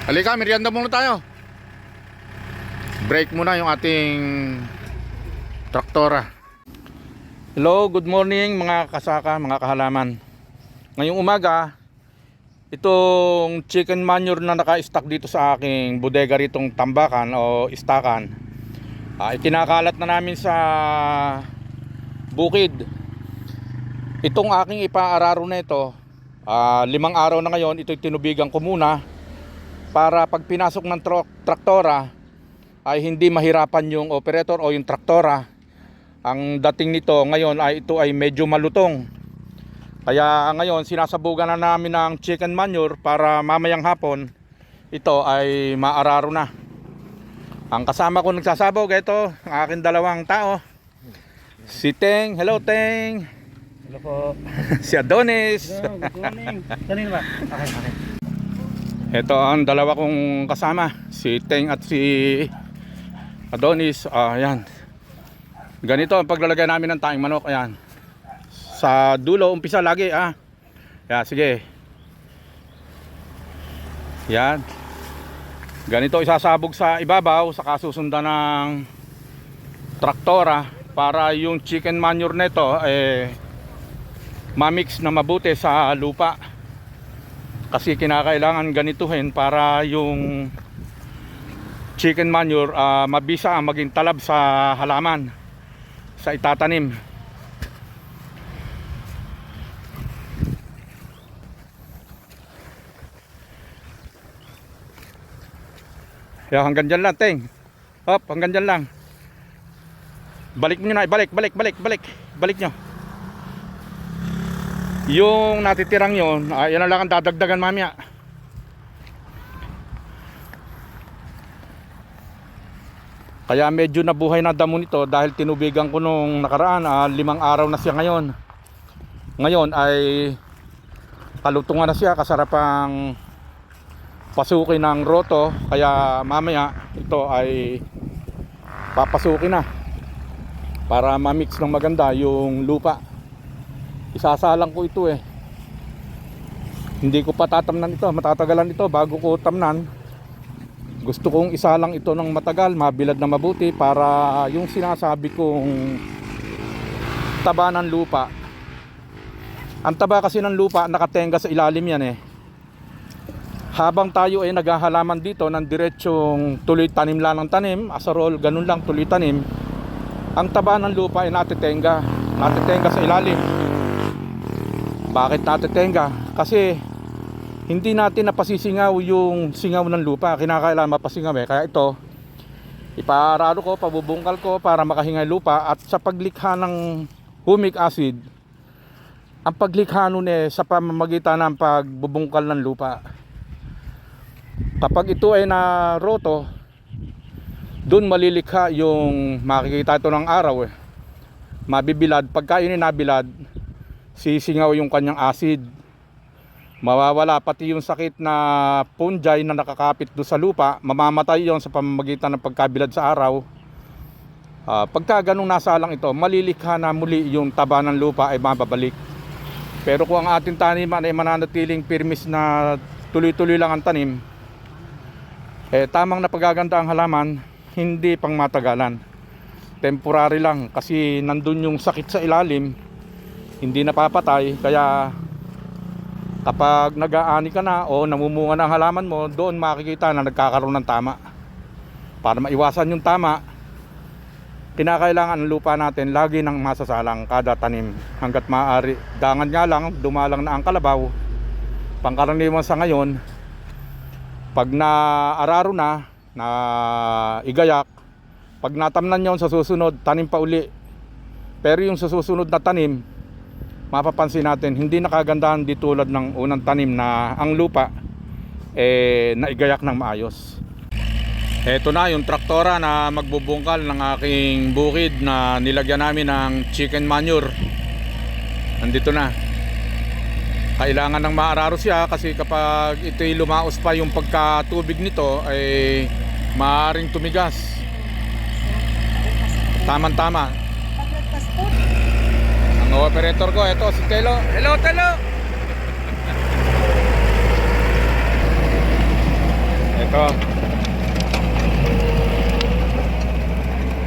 Halika, merienda muna tayo. Break muna yung ating traktora. Hello, good morning mga kasaka, mga kahalaman. Ngayong umaga, itong chicken manure na naka-stock dito sa aking bodega ritong tambakan o istakan, ikinakalat na namin sa bukid. Itong aking ipaararo na ito, 5 araw na ngayon, ito'y tinubigan ko muna para pag pinasok ng traktora ay hindi mahirapan yung operator o yung traktora. Ang dating nito ngayon ay ito ay medyo malutong. Kaya ngayon sinasabugan na namin ng chicken manure para mamayang hapon ito ay maararo na. Ang kasama ko nagsasabog, ito ang aking dalawang tao. Si Teng, hello Teng. Hello po. Si Adonis. Hello, good morning. Kanina ba? Okay. Ito ang dalawa kong kasama, si Teng at si Adonis. Ayan. Ganito ang paglalagay namin ng taing manok. Ayan. Sa dulo, umpisa lagi. Ayan, sige. Yan. Ganito isasabog sa ibabaw, saka susundan ng traktora para yung chicken manure nito mamix na mabuti sa lupa. Kasi kinakailangan ganituhin para yung chicken manure mabisa maging talab sa halaman, sa itatanim. Hanggang dyan lang, Teng. Hop, hanggang dyan lang. Balik nyo na, balik nyo. Yung natitirang yun, yan na lang ang dadagdagan mamaya. Kaya medyo nabuhay na damo nito dahil tinubigan ko nung nakaraan, 5 araw na siya ngayon. Ngayon ay kalutungan na siya, kasarapang pasukin ng roto. Kaya mamaya ito ay papasukin na para mamix ng maganda yung lupa. Isasalang ko ito Hindi ko pa tatamnan ito, matatagalan ito bago ko tamnan. Gusto kong isalang ito ng matagal, mabilad na mabuti para yung sinasabi kong taba ng lupa. Ang taba kasi ng lupa nakatenga sa ilalim yan Habang tayo ay naghahalaman dito ng diretsong tuloy tanim lang ng tanim, asarol, ganun lang tuloy tanim. Ang taba ng lupa ay natitenga sa ilalim. Bakit natitenga? Kasi hindi natin napasisingaw yung singaw ng lupa. Kinakailangan mapasingaw Kaya ito, ipaararo ko, pabubungkal ko para makahingay lupa. At sa paglikha ng humic acid, ang paglikha nun sa pamamagitan ng pagbubungkal ng lupa. Kapag ito ay naroto, dun malilikha yung makikita ito ng araw mabibilad. Pagka yun ay nabilad, sisingaw yung kanyang acid, mawawala pati yung sakit na fungi na nakakapit do sa lupa, mamamatay yon sa pamamagitan ng pagkabilad sa araw. Pagka ganung nasalang ito, malilikha na muli yung taba ng lupa ay mababalik. Pero kung ang ating taniman ay mananatiling pirmis na tuloy-tuloy lang ang tanim, tamang napagaganda ang halaman, hindi pang matagalan, temporary lang. Kasi nandun yung sakit sa ilalim, hindi napapatay. Kaya kapag nag-aani ka na o namumunga na ang halaman mo, doon makikita na nagkakaroon ng tama. Para maiwasan yung tama, kinakailangan ang lupa natin lagi nang masasalang kada tanim hanggat maaari. Dangan nga lang, dumalang na ang kalabaw. Pangkaraniwan sa ngayon, pag naararo na igayak, pag natamnan yon sa susunod, tanim pa uli. Pero yung sa susunod na tanim, mapapansin natin hindi nakagandahan di tulad ng unang tanim na ang lupa naigayak ng maayos. Ito na yung traktora na magbubungkal ng aking bukid na nilagyan namin ng chicken manure. Nandito na. Kailangan ng maararo siya kasi kapag ito'y lumaos pa yung pagkatubig nito ay maaaring tumigas. Tama-tama. Ang operator ko, ito si Telo. Hello, Telo! Ito.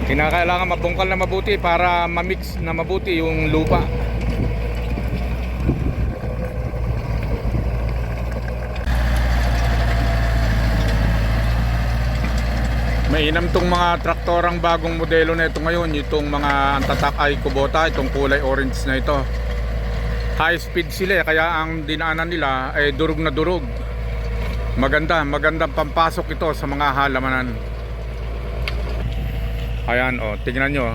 Kinakailangan mabungkal na mabuti para ma-mix na mabuti yung lupa. Mainam tong mga traktorang bagong modelo na ito ngayon, itong mga Antatak ay Kubota, itong kulay orange na ito. High speed sila kaya ang dinaanan nila ay durog na durog. Magandang pampasok ito sa mga halamanan. Ayan o, tingnan nyo.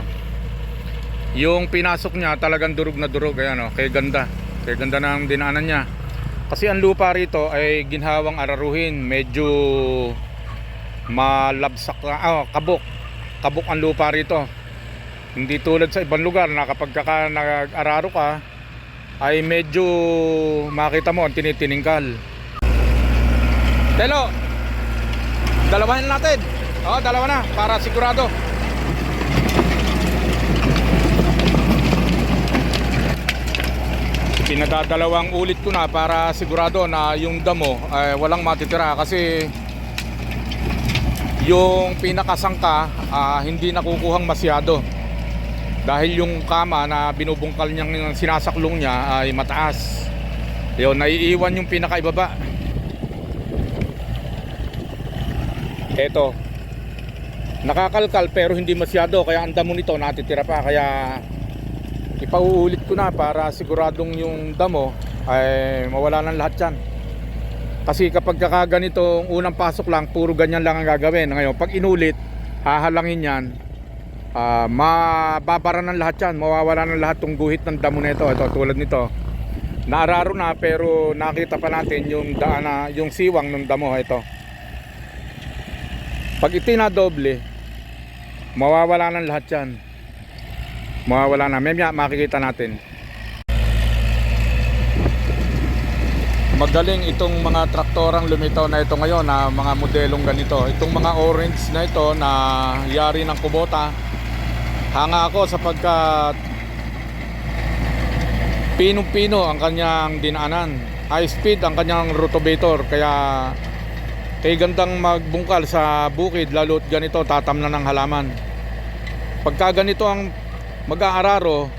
Yung pinasok niya talagang durog na durog. Ayan o, kaya ganda ng dinaanan niya. Kasi ang lupa rito ay ginhawang araruhin. Medyo malabsak na, kabok ang lupa rito. Hindi tulad sa ibang lugar na kapag nag-araro ka ay medyo makita mo ang tinitiningkal. Telo, dalawahin natin. Dalawa na para sigurado. Pinadadalawang ulit ko na para sigurado na yung damo ay walang matitira kasi yung pinakasangka hindi nakukuhang masyado dahil yung kama na binubungkal niyang sinasaklong niya ay mataas. Yun, naiiwan yung pinakaibaba. Eto, nakakalkal pero hindi masyado kaya ang damo nito natitira pa, kaya ipauulit ko na para siguradong yung damo ay mawala ng lahat yan. Kasi kapag ganito unang pasok lang, puro ganyan lang ang gagawin. Ngayon pag inulit, hahalangin yan, mababara ng lahat yan, mawawala ng lahat tong guhit ng damo nito. Ito tulad nito, naararo na pero nakita pa natin yung daan yung siwang ng damo. Ito, pag itinadoble, mawawala ng lahat yan, mawawala na. Mamaya makikita natin. Magaling itong mga traktorang lumitaw na ito ngayon na mga modelong ganito. Itong mga orange na ito na yari ng Kubota, hanga ako sapagkat pinong-pino ang kanyang dinaanan. High speed ang kanyang rotavator, kaya gandang magbungkal sa bukid, lalo't ganito tatamnan ng halaman. Pagka ganito ang mag-aararo,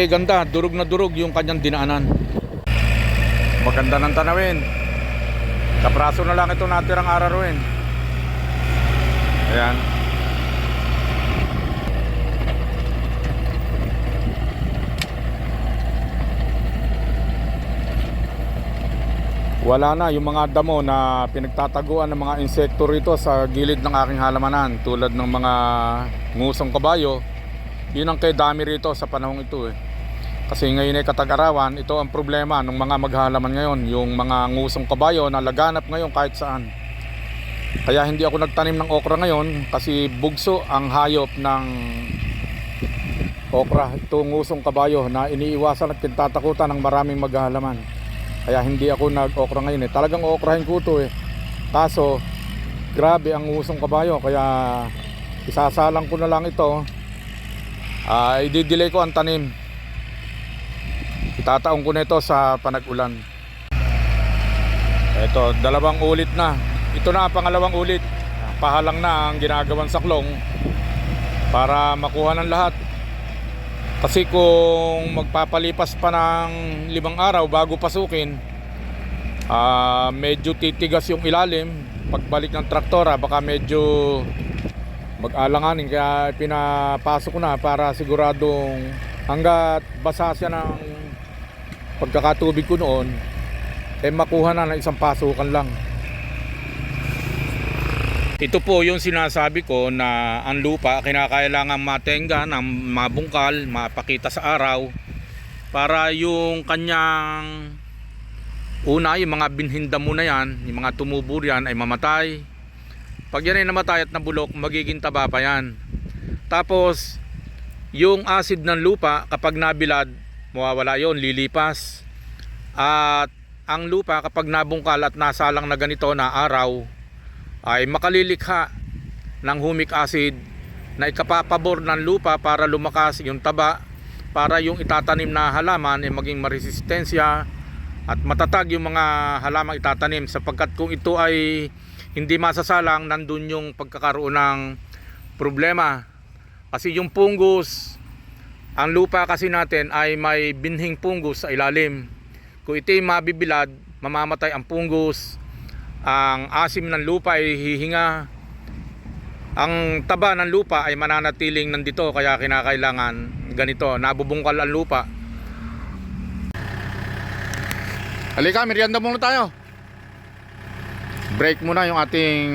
ganda, durog na durog yung kanyang dinaanan. Maganda ng tanawin. Kapraso na lang ito natirang araruin. Ayan. Wala na yung mga damo na pinagtataguan ng mga insekto rito sa gilid ng aking halamanan, tulad ng mga ngusong kabayo. Yun ang kay dami rito sa panahong ito Kasi ngayon ay katag-arawan, ito ang problema ng mga maghalaman ngayon, yung mga ngusong kabayo na laganap ngayon kahit saan. Kaya hindi ako nagtanim ng okra ngayon kasi bugso ang hayop ng okra. Ito ngusong kabayo na iniiwasan at kinatatakutan ng maraming maghalaman. Kaya hindi ako nag-okra ngayon Talagang okrahin ko ito Kaso, grabe ang ngusong kabayo, kaya isasalang ko na lang ito. I-delay ko ang tanim. Itataong ko na ito sa panag-ulan. Ito, dalawang ulit na. Ito na ang pangalawang ulit. Pahalang na ang ginagawang saklong para makuha ng lahat. Kasi kung magpapalipas pa ng 5 araw bago pasukin, medyo titigas yung ilalim. Pagbalik ng traktora baka medyo mag-alanganin, kaya pinapasok ko na para siguradong hanggat basa siya ng pagkakatubig ko noon, makuha na ng isang pasukan lang. Ito po yung sinasabi ko na ang lupa kinakailangan matenga, ng mabungkal, mapakita sa araw para yung kanyang una, yung mga binhinda mo na yan, yung mga tumubo yan ay mamatay. Pag yan ay namatay at nabulok, magiging taba pa yan. Tapos yung acid ng lupa kapag nabilad, mawawala yon, lilipas. At ang lupa kapag nabungkal at nasalang na ganito na araw, ay makalilikha ng humic acid na ikapapabor ng lupa para lumakas yung taba, para yung itatanim na halaman ay maging maresistensya at matatag yung mga halamang itatanim. Sapagkat kung ito ay hindi masasalang nandun yung pagkakaroon ng problema. Kasi yung pungus, ang lupa kasi natin ay may binhing pungus sa ilalim. Kung ito'y mabibilad, mamamatay ang pungus, ang asim ng lupa ay hihinga, ang taba ng lupa ay mananatiling nandito, kaya kinakailangan ganito, nabubungkal ang lupa. Halika, merienda muna tayo. Break muna yung ating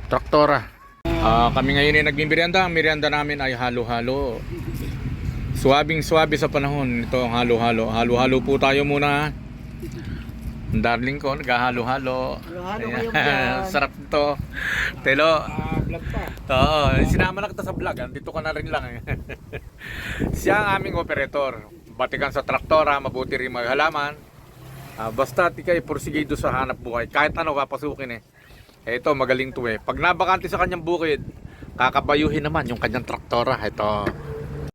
traktora. Kami ngayon ay nagmimerienda. Ang merienda namin ay halo-halo. Suwabing-suwabe sa panahon ito ang halo-halo. Halo-halo po tayo muna. Ang darling ko, naghahalo-halo. Halo-halo Ayan. kayo dyan. Sarap to. Telo. Vlog pa. Oo, sinama na kita sa vlog. Dito ka na rin lang. Siya ang aming operator. Batikan sa traktora, mabuti rin maghalaman. Basta ikay porsigido sa hanap buhay. Kahit ano papasukin eh. Ito, magaling to eh. Pag nabakante sa kanyang bukid, kakabayuhin naman yung kanyang traktora. Ito.